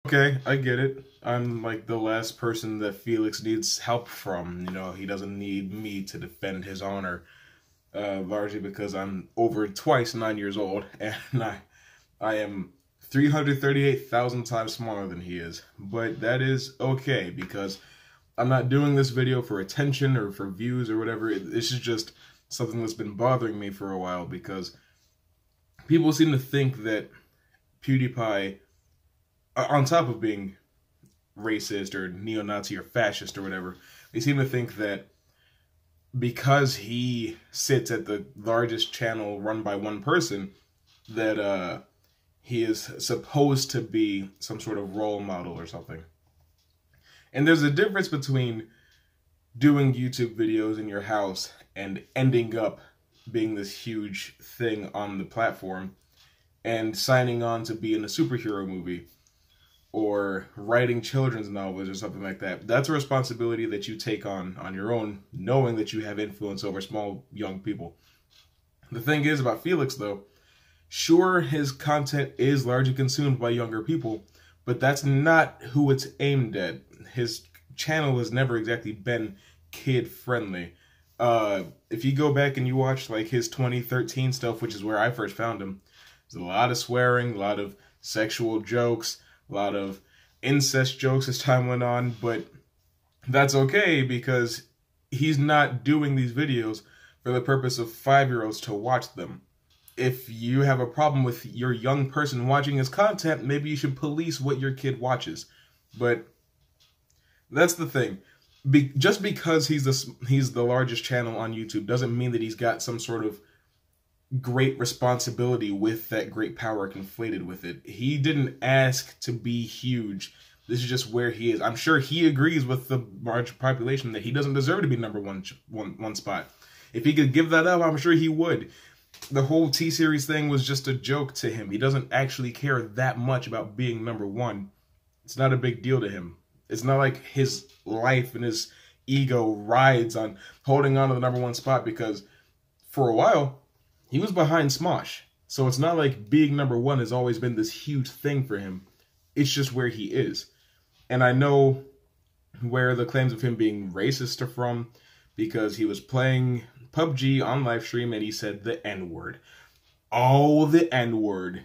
Okay, I get it. I'm like the last person that Felix needs help from. You know, he doesn't need me to defend his honor, largely because I'm over twice 9 years old, and I am 338,000 times smaller than he is. But that is okay, because I'm not doing this video for attention or for views or whatever. This is just something that's been bothering me for a while, because people seem to think that PewDiePie, on top of being racist or neo-Nazi or fascist or whatever, they seem to think that because he sits at the largest channel run by one person, that he is supposed to be some sort of role model or something. And there's a difference between doing YouTube videos in your house and ending up being this huge thing on the platform and signing on to be in a superhero movie or writing children's novels or something like that. That's a responsibility that you take on your own, knowing that you have influence over small young people. The thing is about Felix, though, sure, his content is largely consumed by younger people, but that's not who it's aimed at. His channel has never exactly been kid-friendly. If you go back and you watch like his 2013 stuff, which is where I first found him, there's a lot of swearing, a lot of sexual jokes, a lot of incest jokes as time went on, but that's okay because he's not doing these videos for the purpose of 5-year-olds to watch them. If you have a problem with your young person watching his content, maybe you should police what your kid watches. But that's the thing. Just because he's the largest channel on YouTube doesn't mean that he's got some sort of great responsibility with that great power conflated with it. He didn't ask to be huge. This is just where he is. I'm sure he agrees with the large population that he doesn't deserve to be number one spot. If he could give that up, I'm sure he would. The whole T-Series thing was just a joke to him. He doesn't actually care that much about being number one. It's not a big deal to him. It's not like his life and his ego rides on holding on to the number one spot, because for a while, he was behind Smosh. So it's not like being number one has always been this huge thing for him. It's just where he is. And I know where the claims of him being racist are from, because he was playing PUBG on live stream and he said the N-word. Oh, the N-word.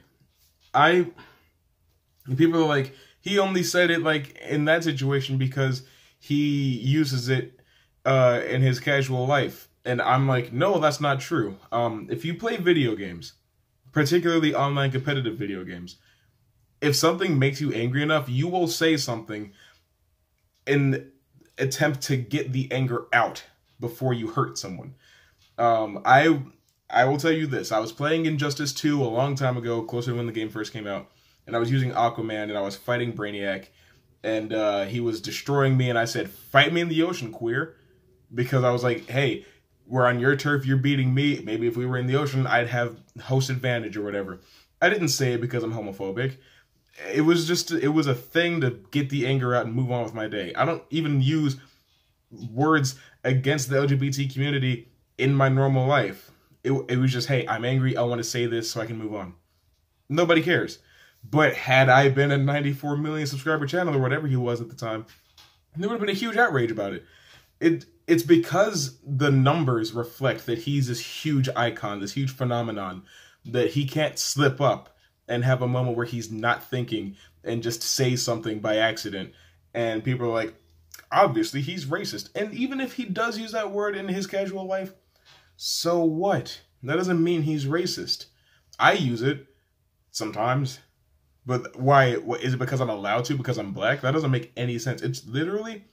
People are like, he only said it like in that situation because he uses it in his casual life. And I'm like, no, that's not true. If you play video games, particularly online competitive video games, if something makes you angry enough, you will say something in attempt to get the anger out before you hurt someone. I will tell you this. I was playing Injustice 2 a long time ago, closer to when the game first came out, and I was using Aquaman, and I was fighting Brainiac, and he was destroying me, and I said, "Fight me in the ocean, queer," because I was like, hey, we're on your turf, you're beating me. Maybe if we were in the ocean, I'd have host advantage or whatever. I didn't say it because I'm homophobic. It was a thing to get the anger out and move on with my day. I don't even use words against the LGBT community in my normal life. It was just, hey, I'm angry, I want to say this so I can move on. Nobody cares. But had I been a 94 million subscriber channel or whatever he was at the time, there would have been a huge outrage about it. It's because the numbers reflect that he's this huge icon, this huge phenomenon, that he can't slip up and have a moment where he's not thinking and just say something by accident. And people are like, obviously he's racist. And even if he does use that word in his casual life, so what? That doesn't mean he's racist. I use it sometimes. But why? Is it because I'm allowed to? Because I'm black? That doesn't make any sense. It's literally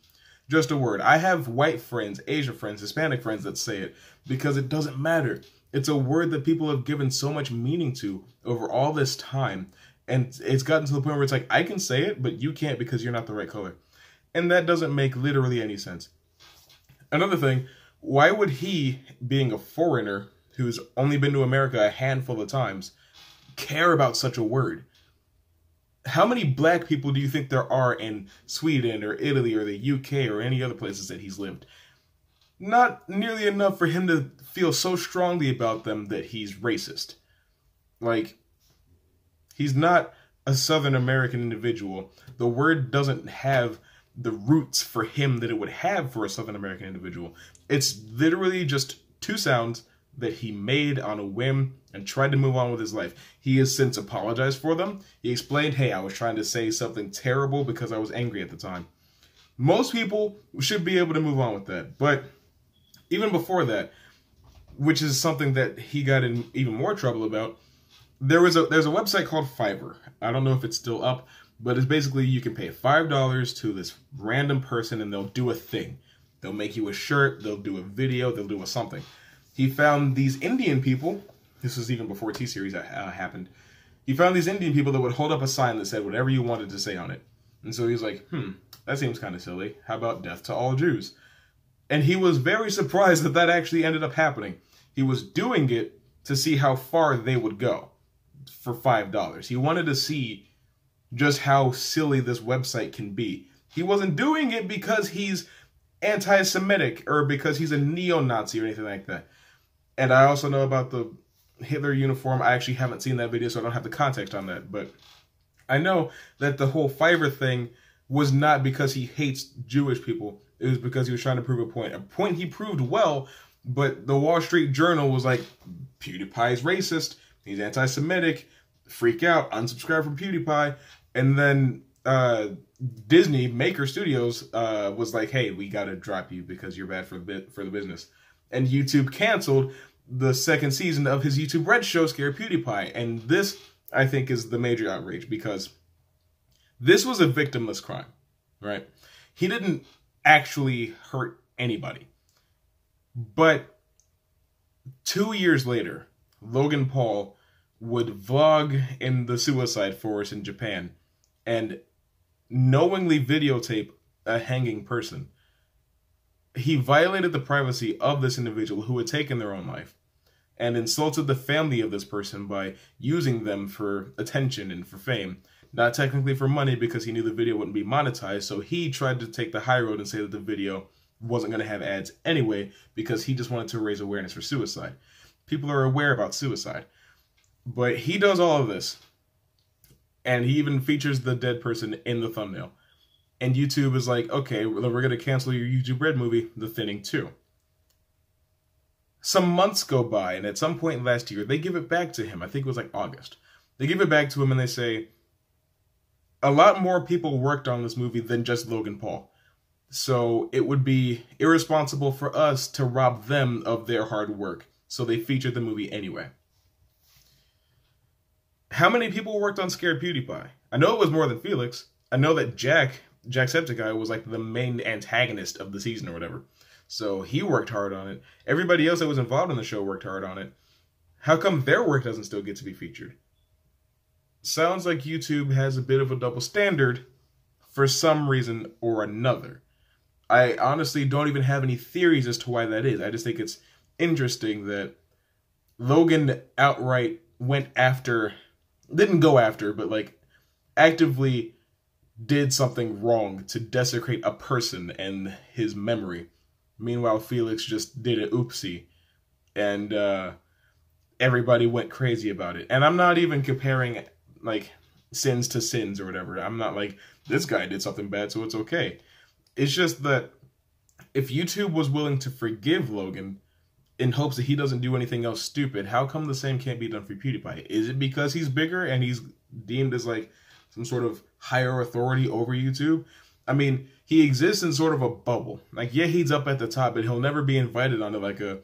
just a word. I have white friends, Asian friends, Hispanic friends that say it because it doesn't matter. It's a word that people have given so much meaning to over all this time. And it's gotten to the point where it's like, I can say it, but you can't because you're not the right color. And that doesn't make literally any sense. Another thing, why would he, being a foreigner who's only been to America a handful of times, care about such a word? How many black people do you think there are in Sweden or Italy or the UK or any other places that he's lived? Not nearly enough for him to feel so strongly about them that he's racist. Like, he's not a Southern American individual the word doesn't have the roots for him that it would have for a Southern American individual. It's literally just two sounds that he made on a whim and tried to move on with his life. He has since apologized for them. He explained, hey, I was trying to say something terrible because I was angry at the time. Most people should be able to move on with that. But even before that, which is something that he got in even more trouble about, there's a website called Fiverr. I don't know if it's still up, but it's basically you can pay $5 to this random person and they'll do a thing. They'll make you a shirt, they'll do a video, they'll do a something. He found these Indian people, this was even before T-Series happened, he found these Indian people that would hold up a sign that said whatever you wanted to say on it. And so he's like, that seems kind of silly. How about death to all Jews? And he was very surprised that that actually ended up happening. He was doing it to see how far they would go for $5. He wanted to see just how silly this website can be. He wasn't doing it because he's anti-Semitic or because he's a neo-Nazi or anything like that. And I also know about the Hitler uniform. I actually haven't seen that video, so I don't have the context on that. But I know that the whole Fiverr thing was not because he hates Jewish people. It was because he was trying to prove a point. A point he proved well, but the Wall Street Journal was like, PewDiePie's racist, he's anti-Semitic, freak out, unsubscribe from PewDiePie. And then Disney, Maker Studios, was like, hey, we gotta drop you because you're bad for the business. And YouTube canceled the second season of his YouTube Red show, Scare PewDiePie. And this, I think, is the major outrage because this was a victimless crime, right? He didn't actually hurt anybody. But 2 years later, Logan Paul would vlog in the suicide forest in Japan and knowingly videotape a hanging person. He violated the privacy of this individual who had taken their own life and insulted the family of this person by using them for attention and for fame. Not technically for money because he knew the video wouldn't be monetized, so he tried to take the high road and say that the video wasn't going to have ads anyway because he just wanted to raise awareness for suicide. People are aware about suicide. But he does all of this. And he even features the dead person in the thumbnail. And YouTube is like, okay, we're going to cancel your YouTube Red movie, The Thinning 2. Some months go by, and at some point last year, they give it back to him. I think it was like August. They give it back to him and they say, a lot more people worked on this movie than just Logan Paul. So it would be irresponsible for us to rob them of their hard work. So they featured the movie anyway. How many people worked on Scared PewDiePie? I know it was more than Felix. I know that Jacksepticeye was like the main antagonist of the season or whatever. So he worked hard on it. Everybody else that was involved in the show worked hard on it. How come their work doesn't still get to be featured? Sounds like YouTube has a bit of a double standard for some reason or another. I honestly don't even have any theories as to why that is. I just think it's interesting that Logan outright went after, didn't go after, but like actively did something wrong to desecrate a person and his memory. Meanwhile, Felix just did an oopsie and everybody went crazy about it. And I'm not even comparing like sins to sins or whatever. I'm not like, this guy did something bad, so it's okay. It's just that if YouTube was willing to forgive Logan in hopes that he doesn't do anything else stupid, how come the same can't be done for PewDiePie? Is it because he's bigger and he's deemed as like some sort of higher authority over YouTube? I mean, he exists in sort of a bubble. Like, yeah, he's up at the top, but he'll never be invited onto like a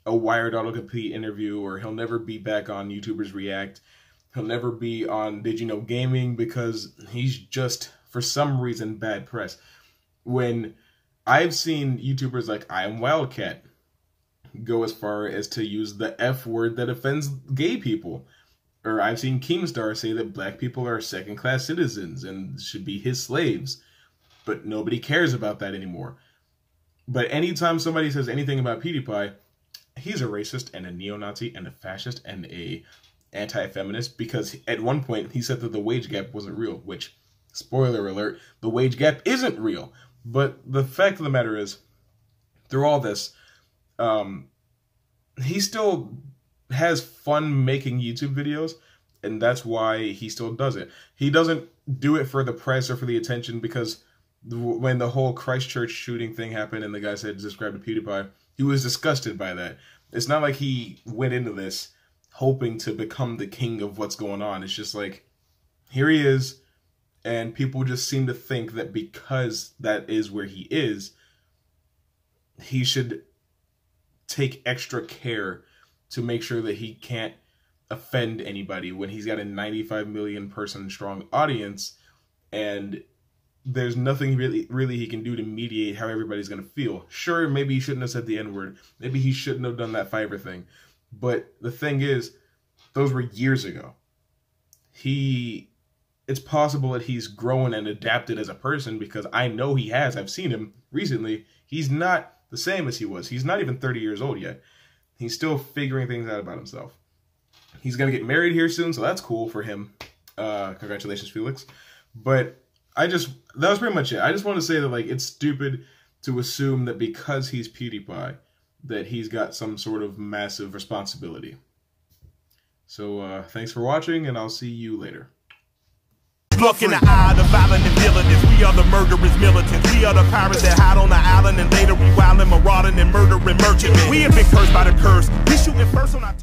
Wired Autocomplete interview, or he'll never be back on YouTubers React. He'll never be on Did You Know Gaming because he's just, for some reason, bad press. When I've seen YouTubers like I Am Wildcat go as far as to use the F word that offends gay people. Or I've seen Keemstar say that black people are second-class citizens and should be his slaves. But nobody cares about that anymore. But anytime somebody says anything about PewDiePie, he's a racist and a neo-Nazi and a fascist and a anti-feminist, because at one point he said that the wage gap wasn't real, which, spoiler alert, the wage gap isn't real. But the fact of the matter is, through all this, he still has fun making YouTube videos, And that's why he still does it. He doesn't do it for the press or for the attention, because when the whole Christchurch shooting thing happened and the guy said subscribe to PewDiePie, he was disgusted by that. It's not like he went into this hoping to become the king of what's going on. It's just like, here he is, and people just seem to think that because that is where he is, he should take extra care to make sure that he can't offend anybody when he's got a 95 million person strong audience, and there's nothing really he can do to mediate how everybody's going to feel. Sure, maybe he shouldn't have said the N-word. Maybe he shouldn't have done that Fiverr thing. But the thing is, those were years ago. It's possible that he's grown and adapted as a person, because I know he has. I've seen him recently. He's not the same as he was. He's not even 30 years old yet. He's still figuring things out about himself. He's going to get married here soon, so that's cool for him. Congratulations, Felix. But that was pretty much it. I just want to say that, like, it's stupid to assume that because he's PewDiePie, that he's got some sort of massive responsibility. So, thanks for watching, and I'll see you later. Look in the eye of the violent and villainous. We are the murderous militants. We are the pirates that hide on the island and later we wildin', marauding and murdering merchantmen. We have been cursed by the curse. We shooting first on our